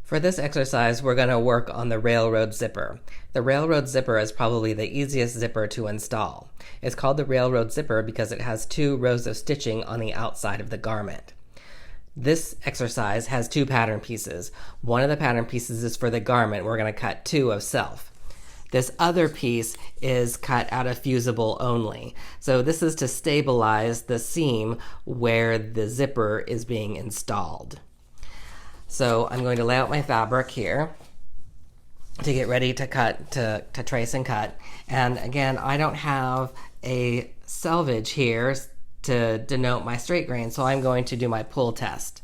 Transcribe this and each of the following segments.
For this exercise, we're going to work on the Railroad Zipper. The Railroad Zipper is probably the easiest zipper to install. It's called the Railroad Zipper because it has 2 rows of stitching on the outside of the garment. This exercise has 2 pattern pieces. One of the pattern pieces is for the garment. We're going to cut 2 of self. This other piece is cut out of fusible only. So this is to stabilize the seam where the zipper is being installed. So I'm going to lay out my fabric here to get ready to cut, to trace and cut. And again, I don't have a selvage here to denote my straight grain, so I'm going to do my pull test.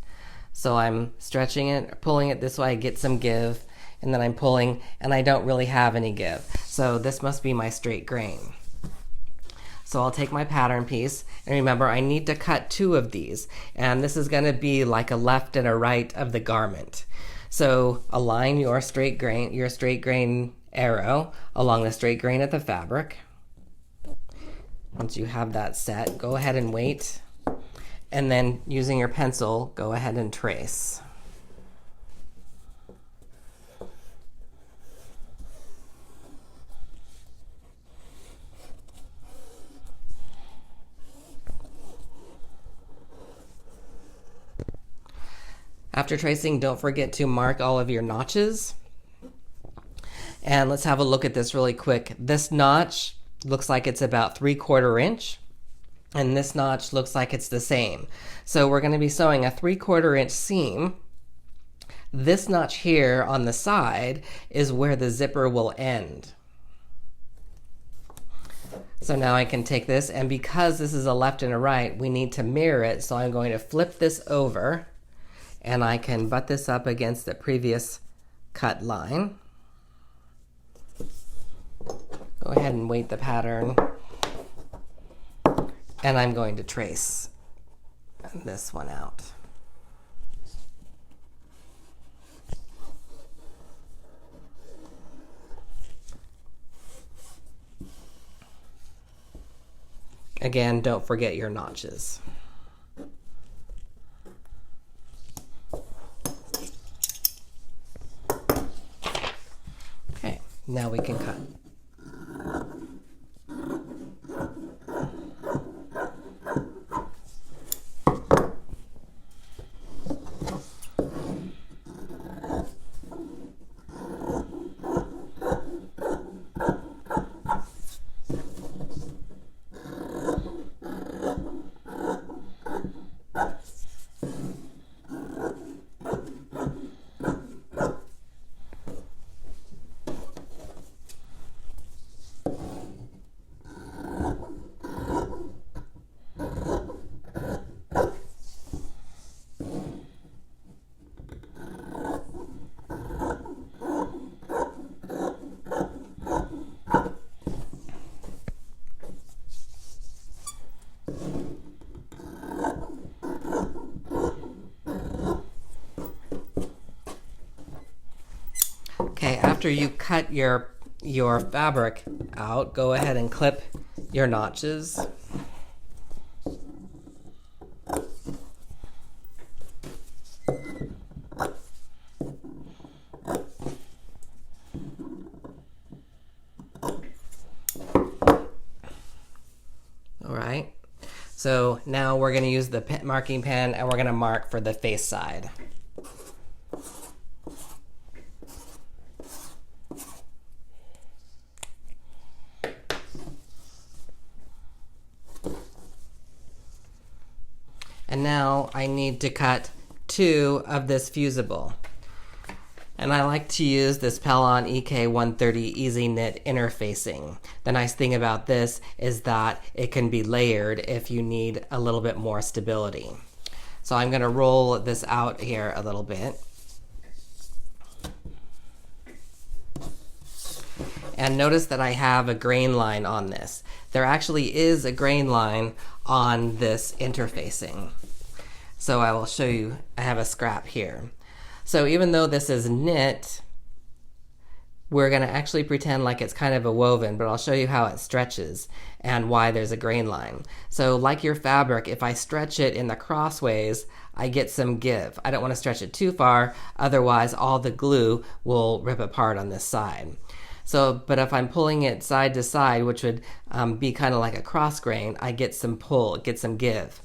So I'm stretching it, pulling it this way, get some give, and then I'm pulling, and I don't really have any give. So this must be my straight grain. So I'll take my pattern piece, and remember I need to cut 2 of these, and this is going to be like a left and a right of the garment. So align your straight grain arrow along the straight grain of the fabric. Once you have that set, go ahead and wait, and then using your pencil, go ahead and trace. After tracing, don't forget to mark all of your notches. And let's have a look at this really quick. This notch looks like it's about 3/4 inch, and this notch looks like it's the same. So we're going to be sewing a 3/4 inch seam. This notch here on the side is where the zipper will end. So now I can take this, and because this is a left and a right, we need to mirror it. So I'm going to flip this over, and I can butt this up against the previous cut line. Go ahead and weight the pattern. And I'm going to trace this one out. Again, don't forget your notches. Now we can cut. Okay, after you cut your fabric out, go ahead and clip your notches. All right, so now we're going to use the marking pen, and we're going to mark for the face side. And now I need to cut 2 of this fusible. And I like to use this Pellon EK130 Easy Knit interfacing. The nice thing about this is that it can be layered if you need a little bit more stability. So I'm going to roll this out here a little bit. And notice that I have a grain line on this. There actually is a grain line on this interfacing. So I will show you, I have a scrap here. So even though this is knit, we're going to actually pretend like it's kind of a woven, but I'll show you how it stretches and why there's a grain line. So like your fabric, if I stretch it in the crossways, I get some give. I don't want to stretch it too far, otherwise all the glue will rip apart on this side. So, but if I'm pulling it side to side, which would be kind of like a cross grain, I get some pull, get some give.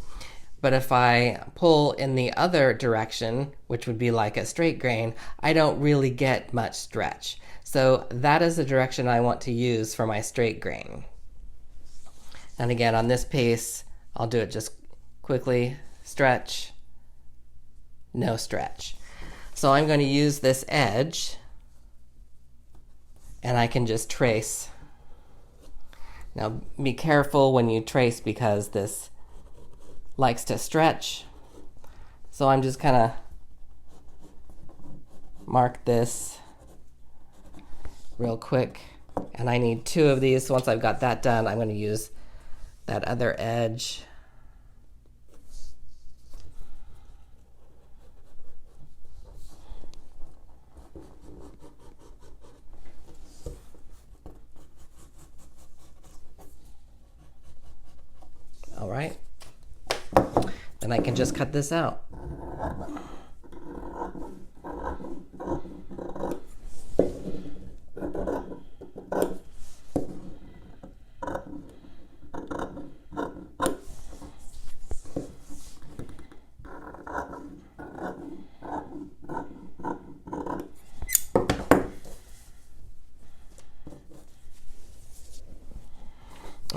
But if I pull in the other direction, which would be like a straight grain, I don't really get much stretch. So that is the direction I want to use for my straight grain. And again, on this piece, I'll do it just quickly, stretch, no stretch. So I'm going to use this edge, and I can just trace. Now be careful when you trace because this likes to stretch. So I'm just kind of mark this real quick, and I need 2 of these. So once I've got that done, I'm going to use that other edge. All right. Then I can just cut this out.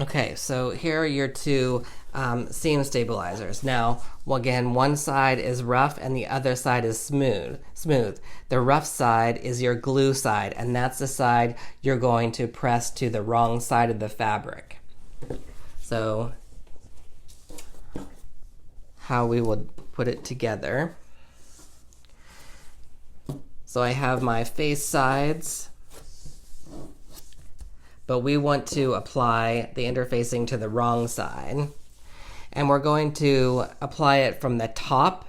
Okay, so here are your 2 seam stabilizers. Now, again, one side is rough and the other side is smooth. The rough side is your glue side, and that's the side you're going to press to the wrong side of the fabric. So, how we would put it together. So I have my face sides, but we want to apply the interfacing to the wrong side. And we're going to apply it from the top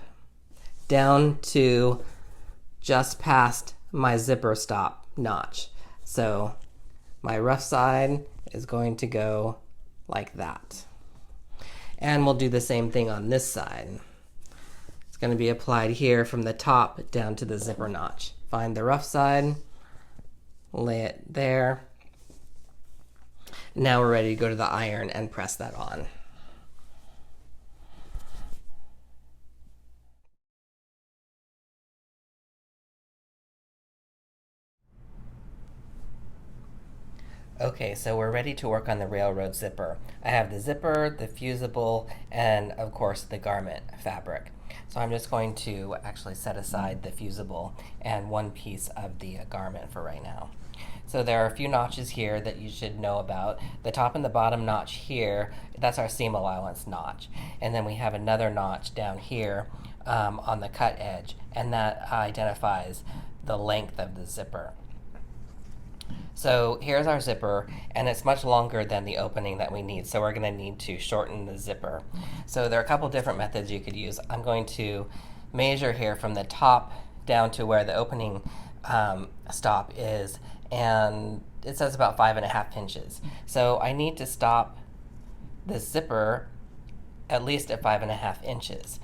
down to just past my zipper stop notch. So my rough side is going to go like that. And we'll do the same thing on this side. It's going to be applied here from the top down to the zipper notch. Find the rough side, lay it there. Now we're ready to go to the iron and press that on. Okay, so we're ready to work on the railroad zipper. I have the zipper, the fusible, and of course the garment fabric. So I'm just going to actually set aside the fusible and one piece of the garment for right now. So there are a few notches here that you should know about. The top and the bottom notch here, that's our seam allowance notch. And then we have another notch down here on the cut edge, and that identifies the length of the zipper. So here's our zipper, and it's much longer than the opening that we need, so we're going to need to shorten the zipper. So there are a couple different methods you could use. I'm going to measure here from the top down to where the opening stop is, and it says about 5.5 inches. So I need to stop the zipper at least at 5.5 inches.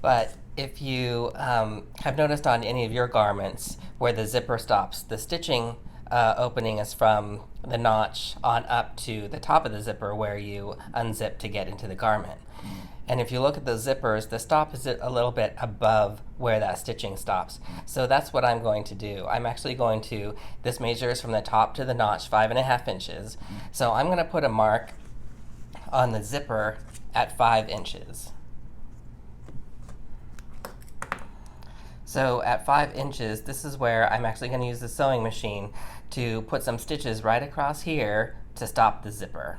But if you have noticed on any of your garments where the zipper stops, the stitching opening is from the notch on up to the top of the zipper where you unzip to get into the garment. And if you look at the zippers, the stop is a little bit above where that stitching stops. So that's what I'm going to do. I'm actually going to, this measures from the top to the notch 5.5 inches. So I'm going to put a mark on the zipper at 5 inches. So at 5 inches, this is where I'm actually going to use the sewing machine to put some stitches right across here to stop the zipper.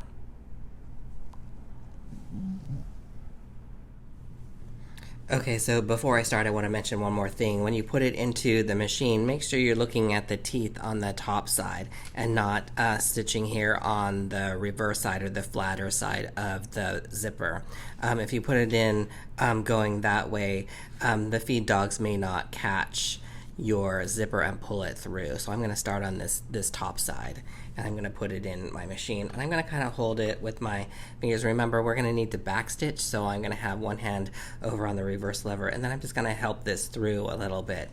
Okay, so before I start, I want to mention one more thing. When you put it into the machine, make sure you're looking at the teeth on the top side and not stitching here on the reverse side or the flatter side of the zipper. If you put it in going that way, the feed dogs may not catch your zipper and pull it through. So I'm going to start on this top side, and I'm going to put it in my machine, and I'm going to kind of hold it with my fingers. Remember, we're going to need to backstitch, so I'm going to have one hand over on the reverse lever, and then I'm just going to help this through a little bit,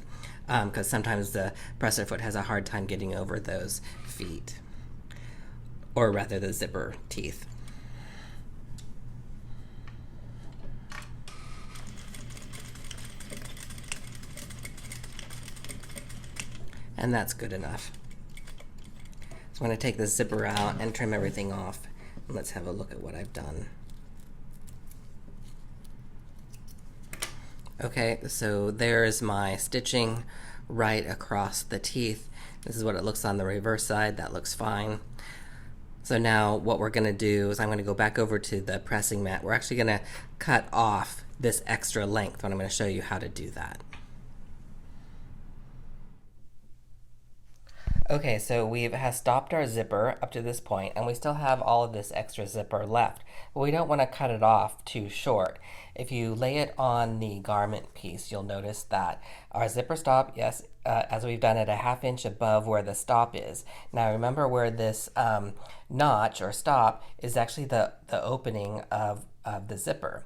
because sometimes the presser foot has a hard time getting over those feet, or rather the zipper teeth. And that's good enough. So I'm going to take the zipper out and trim everything off. And let's have a look at what I've done. Okay, so there's my stitching right across the teeth. This is what it looks on the reverse side. That looks fine. So now what we're going to do is I'm going to go back over to the pressing mat. We're actually going to cut off this extra length, and I'm going to show you how to do that. Okay, so we've stopped our zipper up to this point, and we still have all of this extra zipper left, but we don't want to cut it off too short. If you lay it on the garment piece, you'll notice that our zipper stop, yes, as we've done it, a 1/2 inch above where the stop is. Now remember where this notch or stop is actually the opening of the zipper.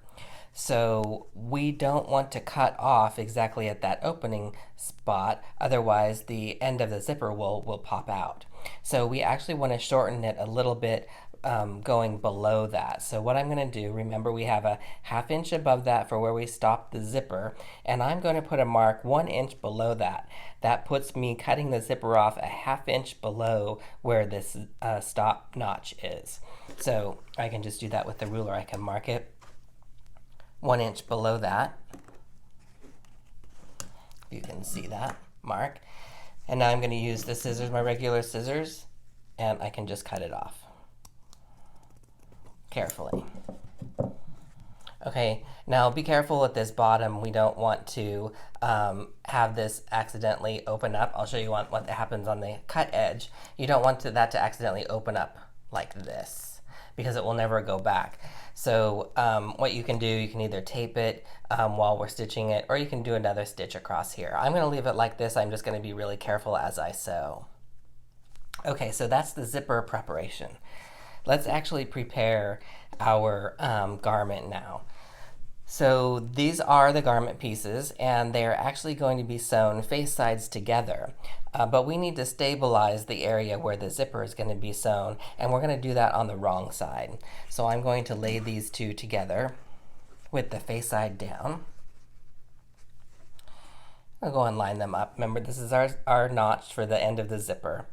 So we don't want to cut off exactly at that opening spot, otherwise the end of the zipper will pop out. So we actually want to shorten it a little bit going below that. So what I'm going to do, remember we have a 1/2 inch above that for where we stopped the zipper, and I'm going to put a mark 1 inch below that. That puts me cutting the zipper off a 1/2 inch below where this stop notch is. So I can just do that with the ruler. I can mark it 1 inch below that. You can see that mark. And now I'm going to use the scissors, my regular scissors, and I can just cut it off carefully. Okay, now be careful at this bottom. We don't want to have this accidentally open up. I'll show you what happens on the cut edge. You don't want that to accidentally open up like this, because it will never go back. So what you can do, you can either tape it while we're stitching it, or you can do another stitch across here. I'm going to leave it like this. I'm just going to be really careful as I sew. Okay, so that's the zipper preparation. Let's actually prepare our garment now. So these are the garment pieces, and they're actually going to be sewn face sides together. But we need to stabilize the area where the zipper is going to be sewn, and we're going to do that on the wrong side. So I'm going to lay these two together with the face side down. I'll go and line them up. Remember, this is our notch for the end of the zipper.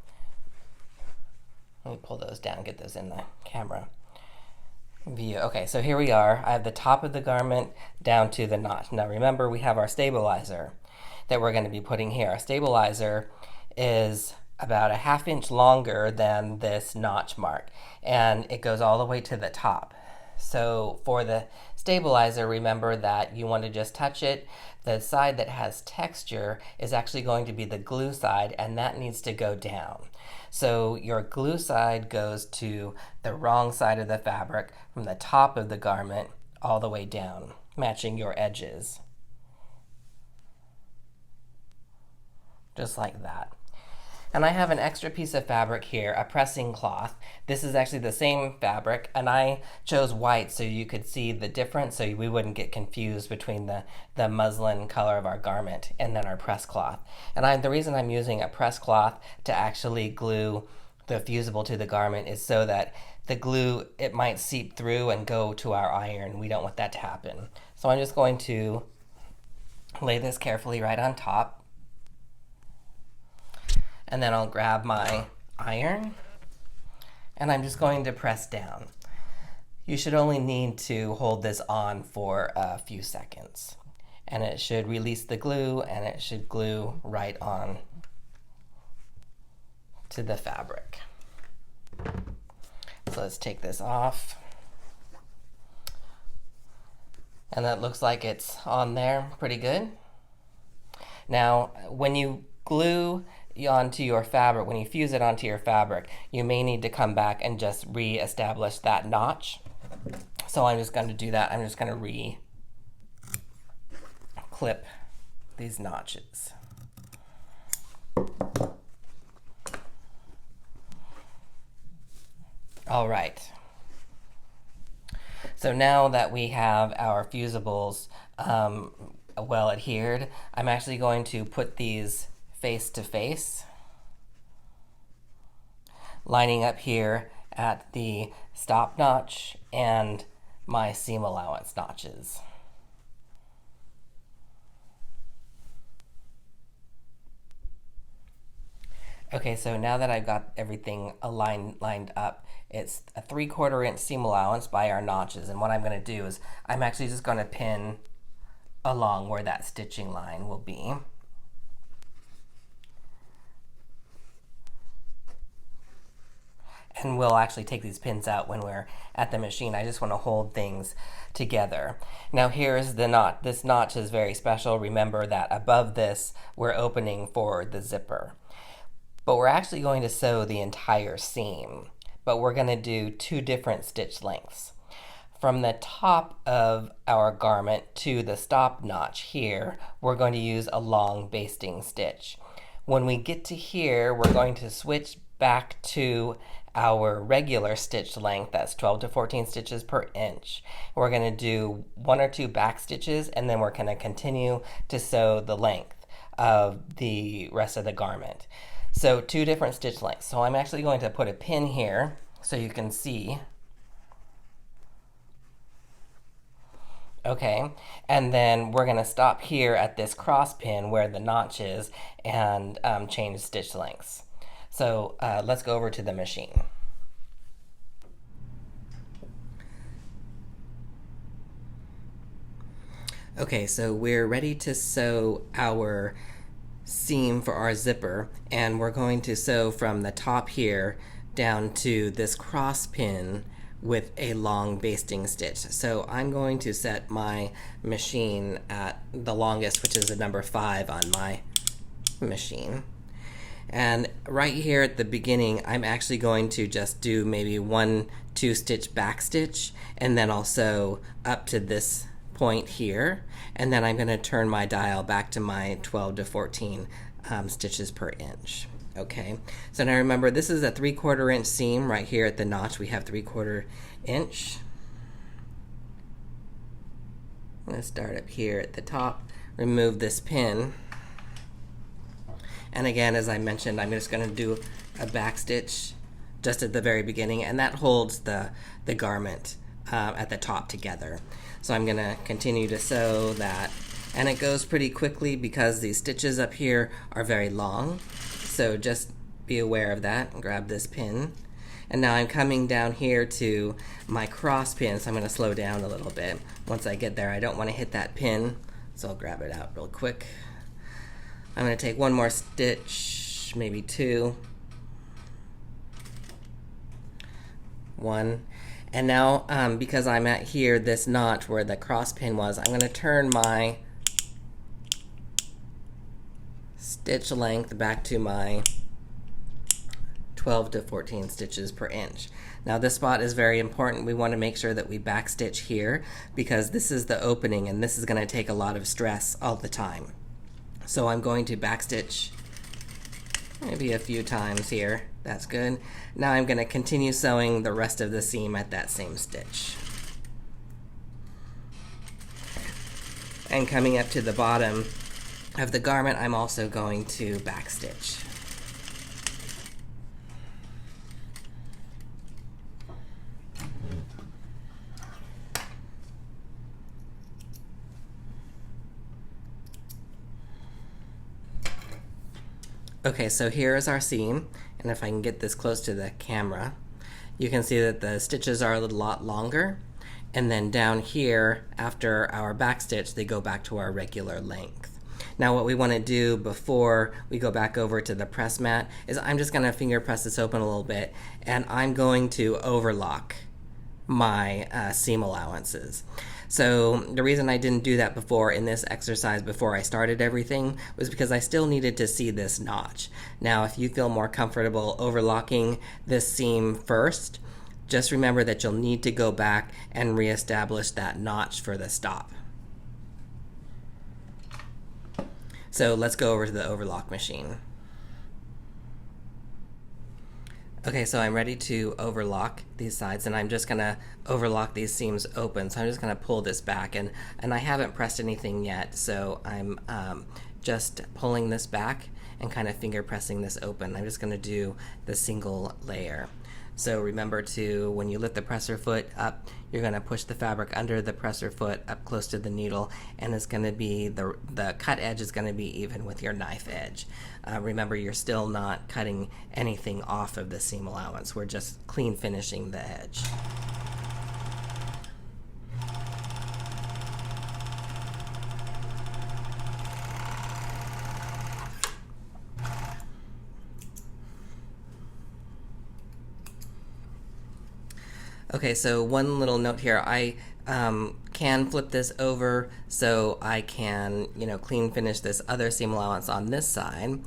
Let me pull those down, get those in the camera view. Okay, so here we are. I have the top of the garment down to the notch. Now remember, we have our stabilizer that we're going to be putting here. Our stabilizer is about a 1/2 inch longer than this notch mark, and it goes all the way to the top. So for the stabilizer, remember that you want to just touch it. The side that has texture is actually going to be the glue side, and that needs to go down. So your glue side goes to the wrong side of the fabric from the top of the garment all the way down, matching your edges. Just like that. And I have an extra piece of fabric here, a pressing cloth. This is actually the same fabric, and I chose white so you could see the difference, so we wouldn't get confused between the muslin color of our garment and then our press cloth. And the reason I'm using a press cloth to actually glue the fusible to the garment is so that the glue, it might seep through and go to our iron. We don't want that to happen. So I'm just going to lay this carefully right on top. And then I'll grab my iron, and I'm just going to press down. You should only need to hold this on for a few seconds, and it should release the glue, and it should glue right on to the fabric. So let's take this off. And that looks like it's on there pretty good. Now, when you glue onto your fabric, when you fuse it onto your fabric, you may need to come back and just re-establish that notch. So I'm just going to do that. I'm just going to re-clip these notches. All right. So now that we have our fusibles well adhered, I'm actually going to put these face to face, lining up here at the stop notch and my seam allowance notches. Okay, so now that I've got everything lined up, it's a 3/4 inch seam allowance by our notches. And what I'm going to do is I'm actually just going to pin along where that stitching line will be. And we'll actually take these pins out when we're at the machine. I just want to hold things together. Now here's the knot. This notch is very special. Remember that above this, we're opening for the zipper. But we're actually going to sew the entire seam, but we're going to do 2 different stitch lengths. From the top of our garment to the stop notch here, we're going to use a long basting stitch. When we get to here, we're going to switch back to our regular stitch length. That's 12 to 14 stitches per inch. We're going to do 1 or 2 back stitches, and then we're going to continue to sew the length of the rest of the garment. So 2 different stitch lengths. So I'm actually going to put a pin here so you can see. Okay, and then we're going to stop here at this cross pin where the notch is and change stitch lengths. So let's go over to the machine. Okay, so we're ready to sew our seam for our zipper, and we're going to sew from the top here down to this cross pin with a long basting stitch. So I'm going to set my machine at the longest, which is a number 5 on my machine. And right here at the beginning, I'm actually going to just do maybe 1-2 stitch back stitch, and then I'll sew up to this point here, and then I'm going to turn my dial back to my 12 to 14 stitches per inch. Okay, so now remember, this is a 3/4 inch seam. Right here at the notch we have 3/4 inch. I'm going to start up here at the top, remove this pin, and again, as I mentioned, I'm just going to do a back stitch just at the very beginning, and that holds the garment at the top together. So I'm going to continue to sew that, and it goes pretty quickly because these stitches up here are very long. So just be aware of that. Grab this pin. And now I'm coming down here to my cross pin, so I'm going to slow down a little bit. Once I get there, I don't want to hit that pin, so I'll grab it out real quick. I'm going to take 1 more stitch, maybe 2. 1. And now, because I'm at here, this notch where the cross pin was, I'm going to turn my stitch length back to my 12 to 14 stitches per inch. Now this spot is very important. We want to make sure that we back stitch here because this is the opening and this is going to take a lot of stress all the time. So I'm going to back stitch maybe a few times here. That's good. Now I'm going to continue sewing the rest of the seam at that same stitch. And coming up to the bottom of the garment, I'm also going to back stitch. Okay, so here is our seam, and if I can get this close to the camera, you can see that the stitches are a lot longer, and then down here, after our back stitch, they go back to our regular length. Now what we want to do before we go back over to the press mat is I'm just going to finger press this open a little bit, and I'm going to overlock my seam allowances. So the reason I didn't do that before in this exercise before I started everything was because I still needed to see this notch. Now if you feel more comfortable overlocking this seam first, just remember that you'll need to go back and reestablish that notch for the stop. So let's go over to the overlock machine. Okay, so I'm ready to overlock these sides, and I'm just gonna overlock these seams open. So I'm just gonna pull this back, and I haven't pressed anything yet, so I'm just pulling this back and kind of finger pressing this open. I'm just gonna do the single layer. So remember to, when you lift the presser foot up, you're going to push the fabric under the presser foot up close to the needle, and it's going to be, the cut edge is going to be even with your knife edge. Remember, you're still not cutting anything off of the seam allowance. We're just clean finishing the edge. Okay, so one little note here. I can flip this over so I can, clean finish this other seam allowance on this side.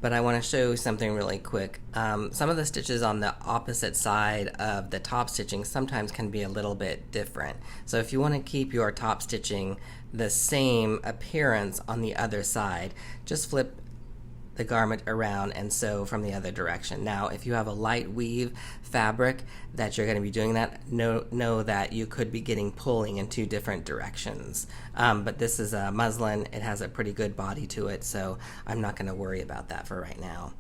But I want to show you something really quick. Some of the stitches on the opposite side of the top stitching sometimes can be a little bit different. So if you want to keep your top stitching the same appearance on the other side, just flip the garment around and sew from the other direction. Now, if you have a light weave fabric that you're going to be doing that, know that you could be getting pulling in two different directions. But this is a muslin. It has a pretty good body to it, so I'm not going to worry about that for right now.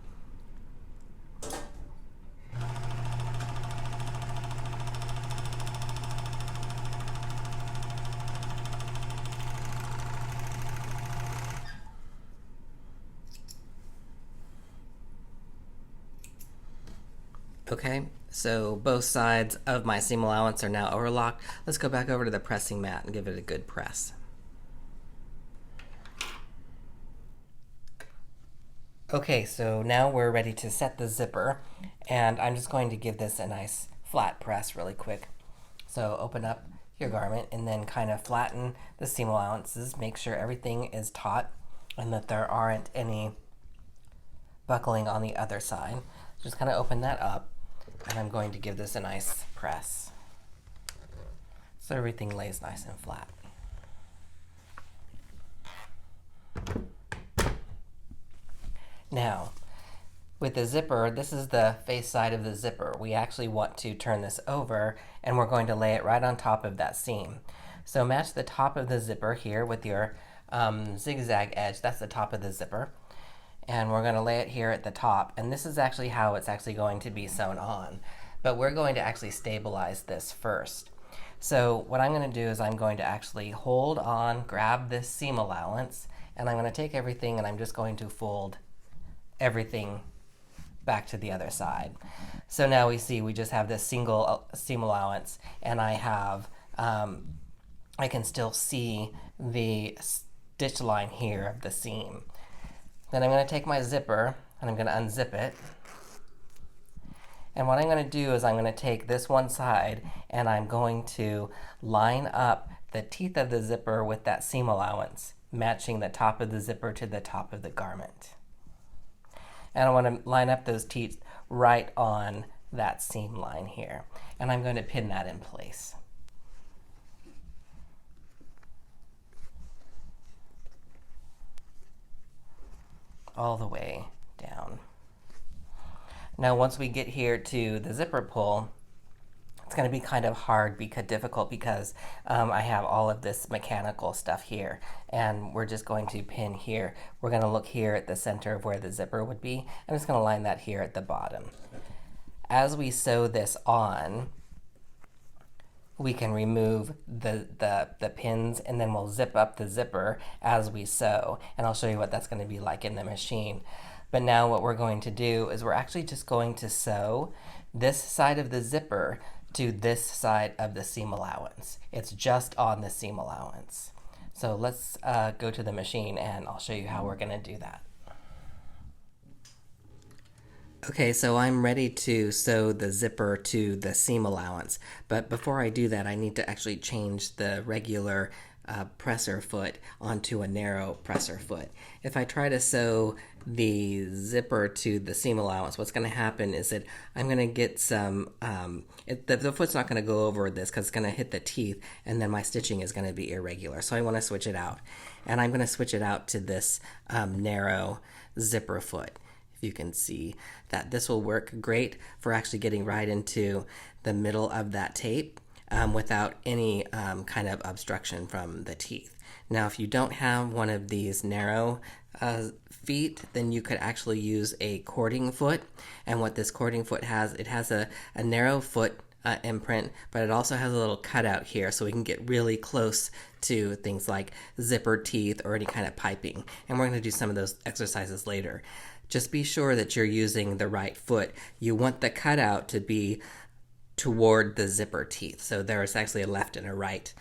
Okay, so both sides of my seam allowance are now overlocked. Let's go back over to the pressing mat and give it a good press. Okay, so now we're ready to set the zipper, and I'm just going to give this a nice flat press really quick. So open up your garment and then kind of flatten the seam allowances. Make sure everything is taut and that there aren't any buckling on the other side. Just kind of open that up. And I'm going to give this a nice press so everything lays nice and flat. Now, with the zipper, this is the face side of the zipper. We actually want to turn this over, and we're going to lay it right on top of that seam. So match the top of the zipper here with your zigzag edge. That's the top of the zipper. And we're going to lay it here at the top, and this is actually how it's actually going to be sewn on. But we're going to actually stabilize this first. So what I'm going to do is I'm going to actually hold on, grab this seam allowance, and I'm going to take everything and I'm just going to fold everything back to the other side. So now we see we just have this single seam allowance, and I have, I can still see the stitch line here of the seam. Then I'm going to take my zipper and I'm going to unzip it. And what I'm going to do is I'm going to take this one side and I'm going to line up the teeth of the zipper with that seam allowance, matching the top of the zipper to the top of the garment. And I want to line up those teeth right on that seam line here. And I'm going to pin that in place. All the way down. Now once we get here to the zipper pull, it's going to be kind of hard, difficult because I have all of this mechanical stuff here, and we're just going to pin here. We're going to look here at the center of where the zipper would be. I'm just going to line that here at the bottom. As we sew this on, we can remove the pins, and then we'll zip up the zipper as we sew, and I'll show you what that's going to be like in the machine. But now what we're going to do is we're actually just going to sew this side of the zipper to this side of the seam allowance. It's just on the seam allowance. So let's go to the machine and I'll show you how we're going to do that. Okay, so I'm ready to sew the zipper to the seam allowance, but before I do that I need to actually change the regular presser foot onto a narrow presser foot. If I try to sew the zipper to the seam allowance, what's going to happen is that I'm going to get some, the foot's not going to go over this because it's going to hit the teeth, and then my stitching is going to be irregular. So I want to switch it out. And I'm going to switch it out to this narrow zipper foot. if you can see that. This will work great for actually getting right into the middle of that tape without any kind of obstruction from the teeth. Now, if you don't have one of these narrow feet, then you could actually use a cording foot. And what this cording foot has, it has a narrow foot imprint, but it also has a little cutout here, so we can get really close to things like zipper teeth or any kind of piping. And we're going to do some of those exercises later. Just be sure that you're using the right foot. You want the cutout to be toward the zipper teeth. So there's actually a left and a right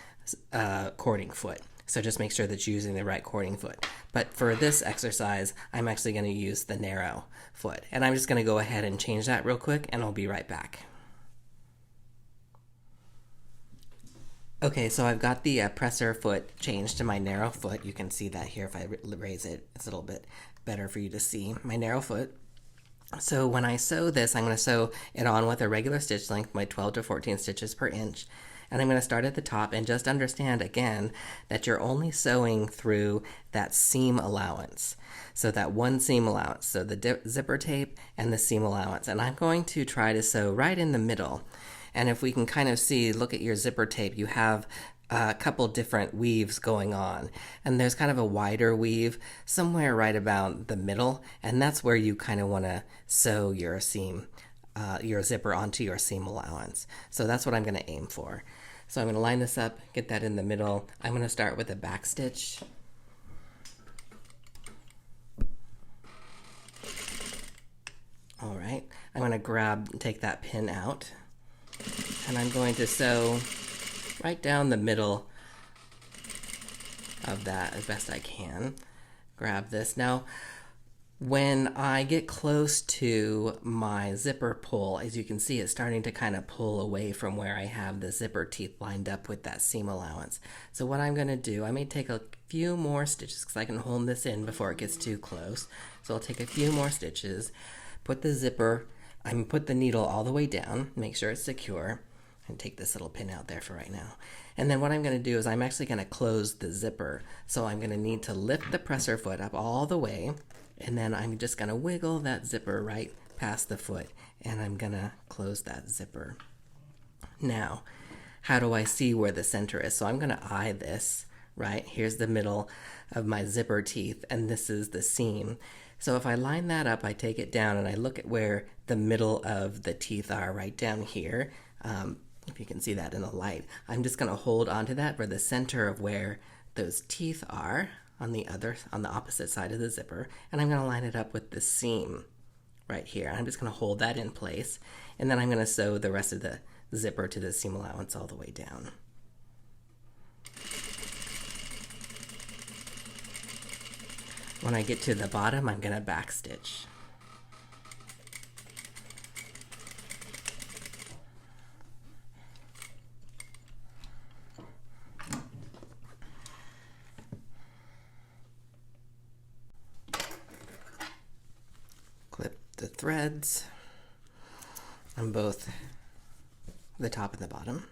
cording foot. So just make sure that you're using the right cording foot. But for this exercise, I'm actually going to use the narrow foot. And I'm just going to go ahead and change that real quick, and I'll be right back. Okay, so I've got the presser foot changed to my narrow foot. You can see that here if I raise it. It's a little bit better for you to see my narrow foot. So when I sew this, I'm going to sew it on with a regular stitch length, my 12 to 14 stitches per inch. And I'm going to start at the top, and just understand again that you're only sewing through that seam allowance. So that one seam allowance, so the zipper tape and the seam allowance. And I'm going to try to sew right in the middle. And if we can kind of see, look at your zipper tape, you have a couple different weaves going on. And there's kind of a wider weave somewhere right about the middle, and that's where you kind of want to sew your seam, your zipper onto your seam allowance. So that's what I'm going to aim for. So I'm going to line this up, get that in the middle. I'm going to start with a back stitch. All right, I'm going to take that pin out, and I'm going to sew right down the middle of that as best I can. Grab this. Now, when I get close to my zipper pull, as you can see, it's starting to kind of pull away from where I have the zipper teeth lined up with that seam allowance. So what I'm going to do, I may take a few more stitches because I can hold this in before it gets too close. So I'll take a few more stitches, put the needle all the way down, make sure it's secure, and take this little pin out there for right now. And then what I'm going to do is I'm actually going to close the zipper. So I'm going to need to lift the presser foot up all the way, and then I'm just going to wiggle that zipper right past the foot, and I'm going to close that zipper. Now, how do I see where the center is? So I'm going to eye this, right? Here's the middle of my zipper teeth, and this is the seam. So if I line that up, I take it down, and I look at where the middle of the teeth are right down here. If you can see that in the light, I'm just going to hold onto that for the center of where those teeth are on the opposite side of the zipper, and I'm going to line it up with the seam right here. I'm just going to hold that in place, and then I'm going to sew the rest of the zipper to the seam allowance all the way down. When I get to the bottom, I'm going to backstitch. Clip the threads on both the top and the bottom.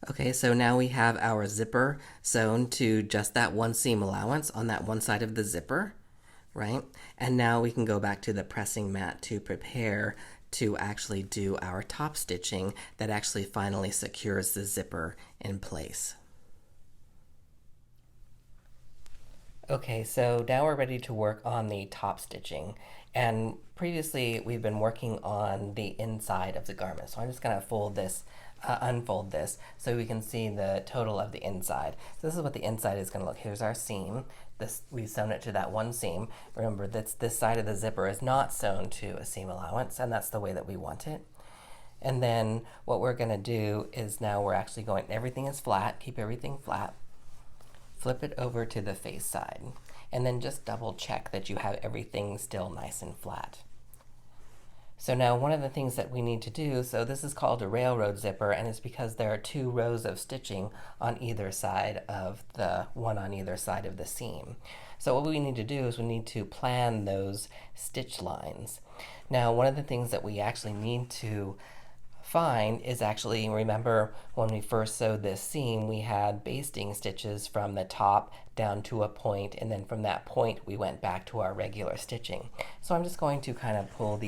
Okay, so now we have our zipper sewn to just that one seam allowance on that one side of the zipper, right? And now we can go back to the pressing mat to prepare to actually do our top stitching that actually finally secures the zipper in place. Okay, so now we're ready to work on the top stitching. And previously we've been working on the inside of the garment. So I'm just going to unfold this so we can see the total of the inside. So this is what the inside is going to look. Here's our seam. We've sewn it to that one seam. Remember, this side of the zipper is not sewn to a seam allowance, and that's the way that we want it. And then what we're going to do is now we're actually everything is flat, keep everything flat. Flip it over to the face side, and then just double check that you have everything still nice and flat. So now one of the things that we need to do, so this is called a railroad zipper, and it's because there are 2 rows of stitching on either side of one on either side of the seam. So what we need to do is we need to plan those stitch lines. Now one of the things that we actually need to find is actually, remember when we first sewed this seam, we had basting stitches from the top down to a point, and then from that point we went back to our regular stitching. So I'm just going to kind of pull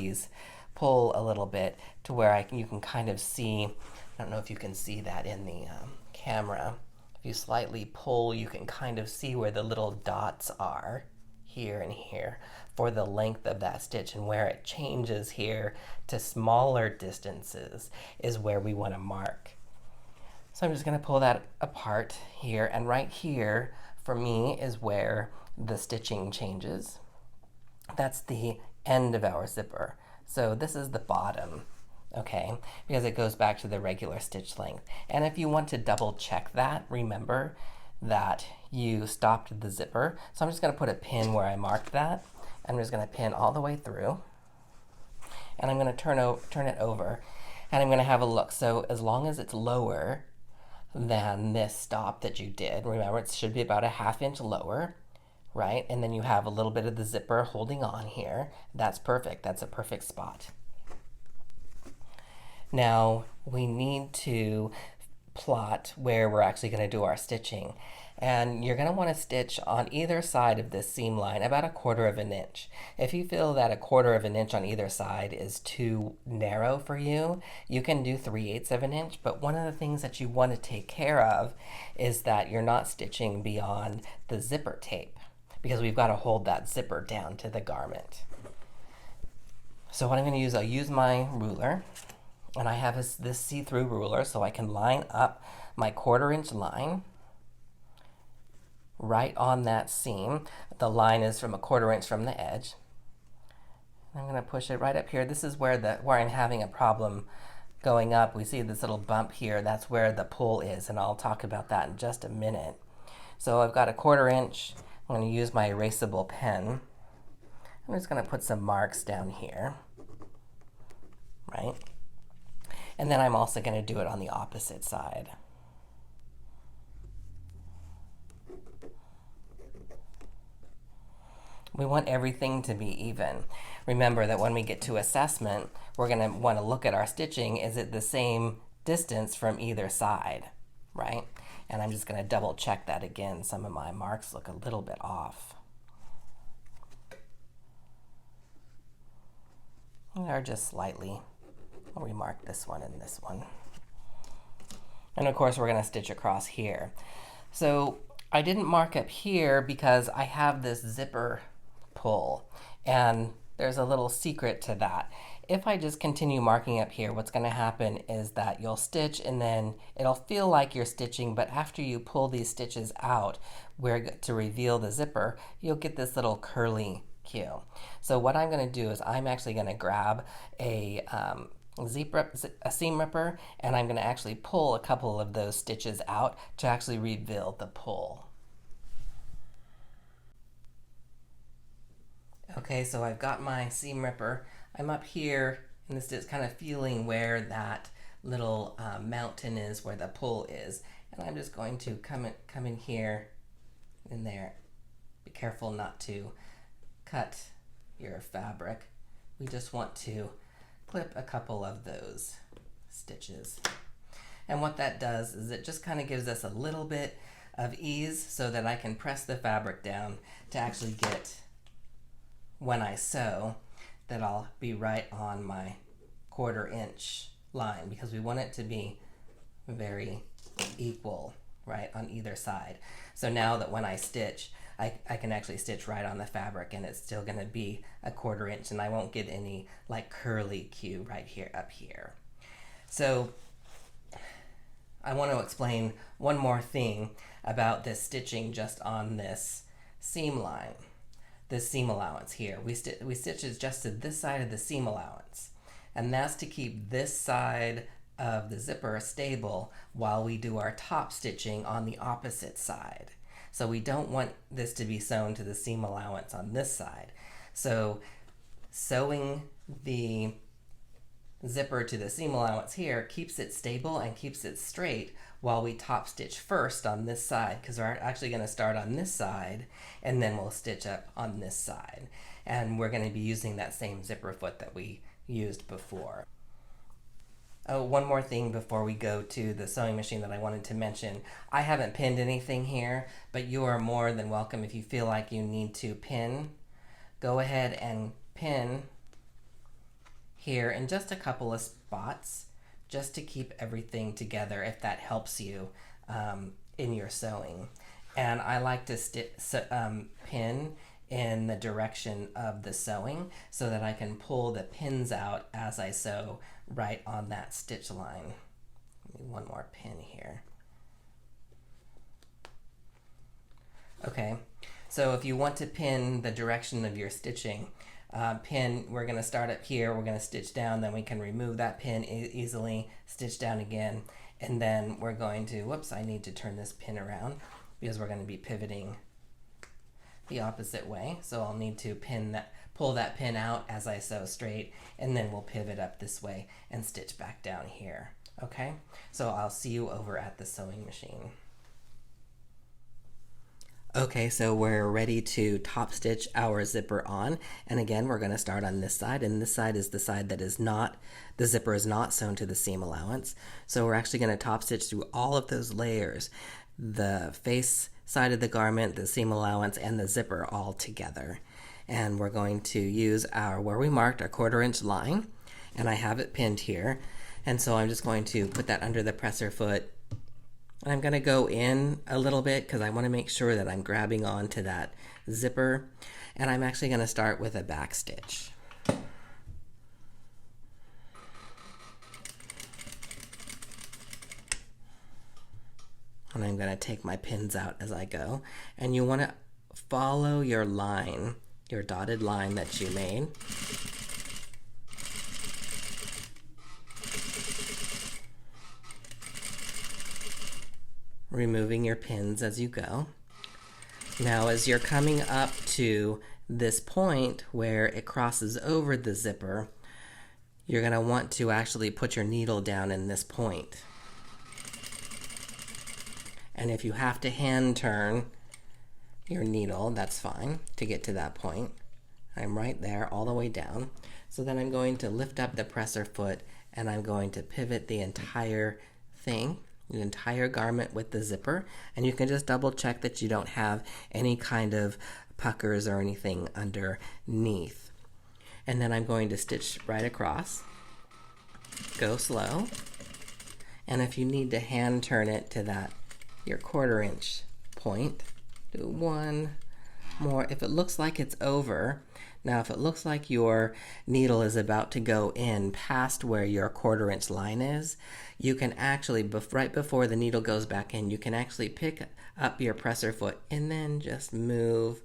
a little bit to where you can kind of see, I don't know if you can see that in the camera. If you slightly pull, you can kind of see where the little dots are here and here for the length of that stitch, and where it changes here to smaller distances is where we want to mark. So I'm just going to pull that apart here, and right here for me is where the stitching changes. That's the end of our zipper. So this is the bottom, okay, because it goes back to the regular stitch length. And if you want to double check that, remember that you stopped the zipper. So I'm just going to put a pin where I marked that. I'm just going to pin all the way through, and I'm going to turn it over, and I'm going to have a look. So as long as it's lower than this stop that you did, remember it should be about a 1/2 inch lower, right? And then you have a little bit of the zipper holding on here. That's perfect. That's a perfect spot. Now we need to plot where we're actually going to do our stitching. And you're going to want to stitch on either side of this seam line about 1/4 inch. If you feel that 1/4 inch on either side is too narrow for you, you can do 3/8 inch. But one of the things that you want to take care of is that you're not stitching beyond the zipper tape, because we've got to hold that zipper down to the garment. So what I'm going to use, I'll use my ruler, and I have this see-through ruler, so I can line up my 1/4 inch line right on that seam. The line is from 1/4 inch from the edge. I'm going to push it right up here. This is where I'm having a problem going up. We see this little bump here. That's where the pull is, and I'll talk about that in just a minute. So I've got 1/4 inch. I'm going to use my erasable pen. I'm just going to put some marks down here, right? And then I'm also going to do it on the opposite side. We want everything to be even. Remember that when we get to assessment, we're going to want to look at our stitching. Is it the same distance from either side, right? And I'm just going to double check that again. Some of my marks look a little bit off. Or just slightly. I'll remark this one and this one. And of course, we're going to stitch across here. So I didn't mark up here because I have this zipper pull, and there's a little secret to that. If I just continue marking up here, what's going to happen is that you'll stitch, and then it'll feel like you're stitching, but after you pull these stitches out to reveal the zipper, you'll get this little curly cue. So what I'm going to do is I'm actually going to grab a seam ripper, and I'm going to actually pull a couple of those stitches out to actually reveal the pull. Okay, so I've got my seam ripper. I'm up here, and this is kind of feeling where that little mountain is, where the pull is. And I'm just going to come in here and there. Be careful not to cut your fabric. We just want to clip a couple of those stitches. And what that does is it just kind of gives us a little bit of ease so that I can press the fabric down to actually get, when I sew, that I'll be right on my 1/4 inch line, because we want it to be very equal, right, on either side. So now that when I stitch, I can actually stitch right on the fabric, and it's still going to be 1/4 inch, and I won't get any like curly cue right here up here. So I want to explain one more thing about this stitching just on this seam line, this seam allowance here. We stitch it just to this side of the seam allowance, and that's to keep this side of the zipper stable while we do our top stitching on the opposite side. So we don't want this to be sewn to the seam allowance on this side. So sewing the zipper to the seam allowance here keeps it stable and keeps it straight while we top stitch first on this side, because we're actually going to start on this side and then we'll stitch up on this side. And we're going to be using that same zipper foot that we used before. Oh, one more thing before we go to the sewing machine that I wanted to mention. I haven't pinned anything here, but you are more than welcome if you feel like you need to pin. Go ahead and pin here in just a couple of spots just to keep everything together if that helps you in your sewing. And I like to pin in the direction of the sewing so that I can pull the pins out as I sew right on that stitch line. One more pin here. Okay, so if you want to pin the direction of your stitching, we're going to start up here, we're going to stitch down, then we can remove that pin easily, stitch down again, and then we're going to, whoops, I need to turn this pin around because we're going to be pivoting the opposite way. So I'll need to pull that pin out as I sew straight, and then we'll pivot up this way and stitch back down here. Okay, so I'll see you over at the sewing machine. Okay, so we're ready to top stitch our zipper on, and again we're going to start on this side, and this side is the side that is not, the zipper is not sewn to the seam allowance. So we're actually going to top stitch through all of those layers, the face side of the garment, the seam allowance, and the zipper all together. And we're going to use where we marked our 1/4 inch line, and I have it pinned here, and so I'm just going to put that under the presser foot. And I'm going to go in a little bit because I want to make sure that I'm grabbing onto that zipper. And I'm actually going to start with a back stitch. And I'm going to take my pins out as I go. And you want to follow your line, your dotted line that you made. Removing your pins as you go. Now as you're coming up to this point where it crosses over the zipper, you're going to want to actually put your needle down in this point. And if you have to hand turn your needle, that's fine to get to that point. I'm right there all the way down. So then I'm going to lift up the presser foot and I'm going to pivot the entire thing, the entire garment with the zipper, and you can just double check that you don't have any kind of puckers or anything underneath. And then I'm going to stitch right across. Go slow. And if you need to hand turn it to that your 1/4 inch point, do one more. If it looks like it's over, now if it looks like your needle is about to go in past where your 1/4 inch line is, you can actually, right before the needle goes back in, you can actually pick up your presser foot and then just move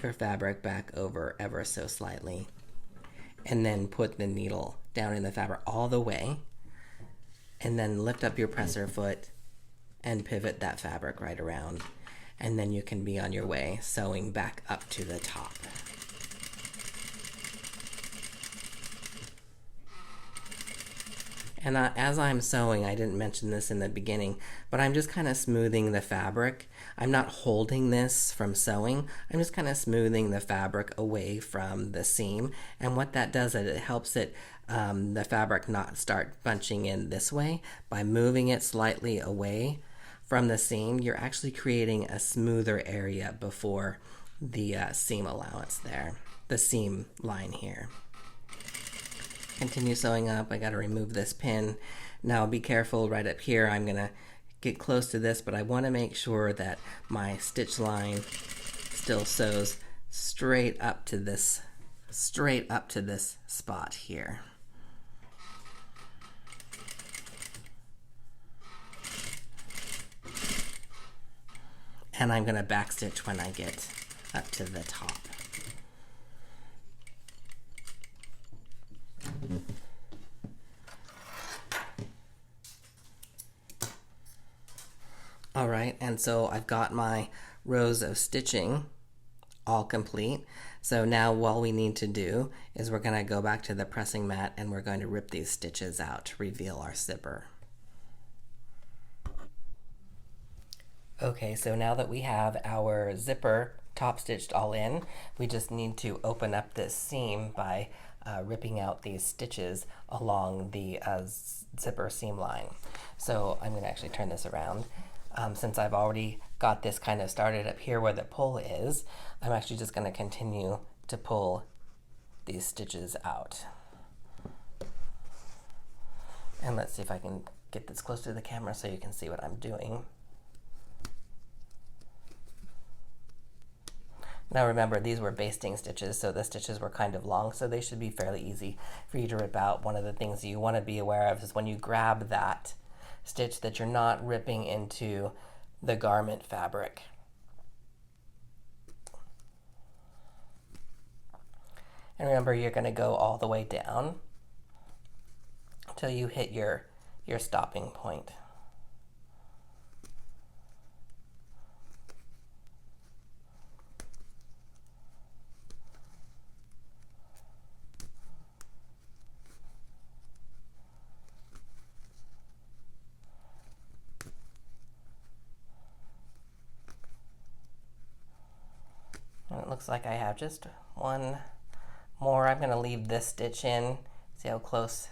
your fabric back over ever so slightly. And then put the needle down in the fabric all the way. And then lift up your presser foot and pivot that fabric right around. And then you can be on your way sewing back up to the top. And as I'm sewing, I didn't mention this in the beginning, but I'm just kind of smoothing the fabric. I'm not holding this from sewing. I'm just kind of smoothing the fabric away from the seam. And what that does is it helps it, the fabric not start bunching in this way. By moving it slightly away from the seam, you're actually creating a smoother area before the seam allowance there, the seam line here. Continue sewing up. I got to remove this pin. Now be careful right up here. I'm going to get close to this, but I want to make sure that my stitch line still sews straight up to this spot here. And I'm going to backstitch when I get up to the top. All right, and so I've got my rows of stitching all complete. So now all we need to do is we're going to go back to the pressing mat and we're going to rip these stitches out to reveal our zipper. Okay, so now that we have our zipper top stitched all in, we just need to open up this seam by ripping out these stitches along the zipper seam line. So I'm going to actually turn this around. Since I've already got this kind of started up here where the pull is, I'm actually just going to continue to pull these stitches out. And let's see if I can get this close to the camera so you can see what I'm doing. Now remember, these were basting stitches, so the stitches were kind of long, so they should be fairly easy for you to rip out. One of the things you want to be aware of is when you grab that stitch that you're not ripping into the garment fabric. And remember, you're going to go all the way down until you hit your stopping point. And it looks like I have just one more. I'm going to leave this stitch in. See how close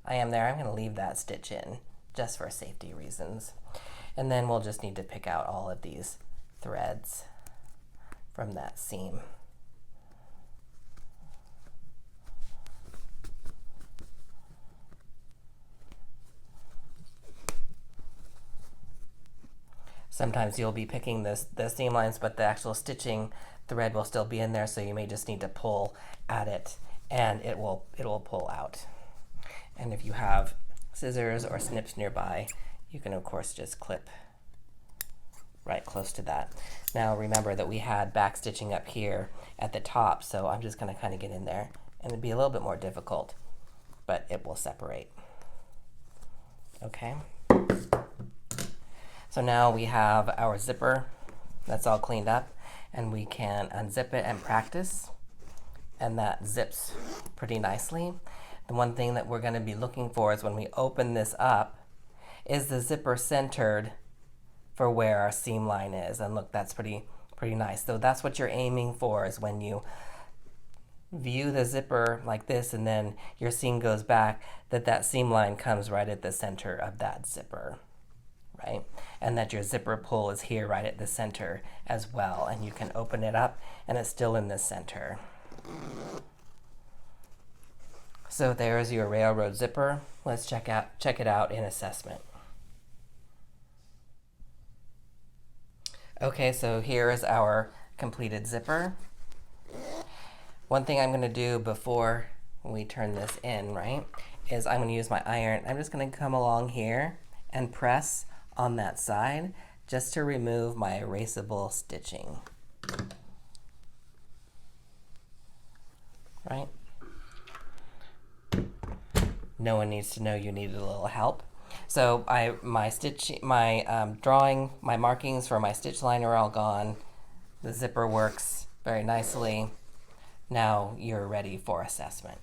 I am there? I'm going to leave that stitch in just for safety reasons. And then we'll just need to pick out all of these threads from that seam. Sometimes you'll be picking the seam lines, but the actual stitching thread will still be in there, so you may just need to pull at it and it will pull out. And if you have scissors or snips nearby, you can of course just clip right close to that. Now remember that we had back stitching up here at the top, so I'm just going to kind of get in there, and it'd be a little bit more difficult, but it will separate. Okay. So now we have our zipper that's all cleaned up, and we can unzip it and practice, and that zips pretty nicely. The one thing that we're going to be looking for is when we open this up, is the zipper centered for where our seam line is? And look, that's pretty nice. So that's what you're aiming for, is when you view the zipper like this and then your seam goes back, that seam line comes right at the center of that zipper. Right? And that your zipper pull is here right at the center as well, and you can open it up and it's still in the center. So there's your railroad zipper. Let's check it out in assessment. Okay, so here is our completed zipper. One thing I'm going to do before we turn this in, right, is I'm going to use my iron. I'm just going to come along here and press on that side just to remove my erasable stitching. Right? No one needs to know you needed a little help. So my drawing, my markings for my stitch line are all gone. The zipper works very nicely. Now you're ready for assessment.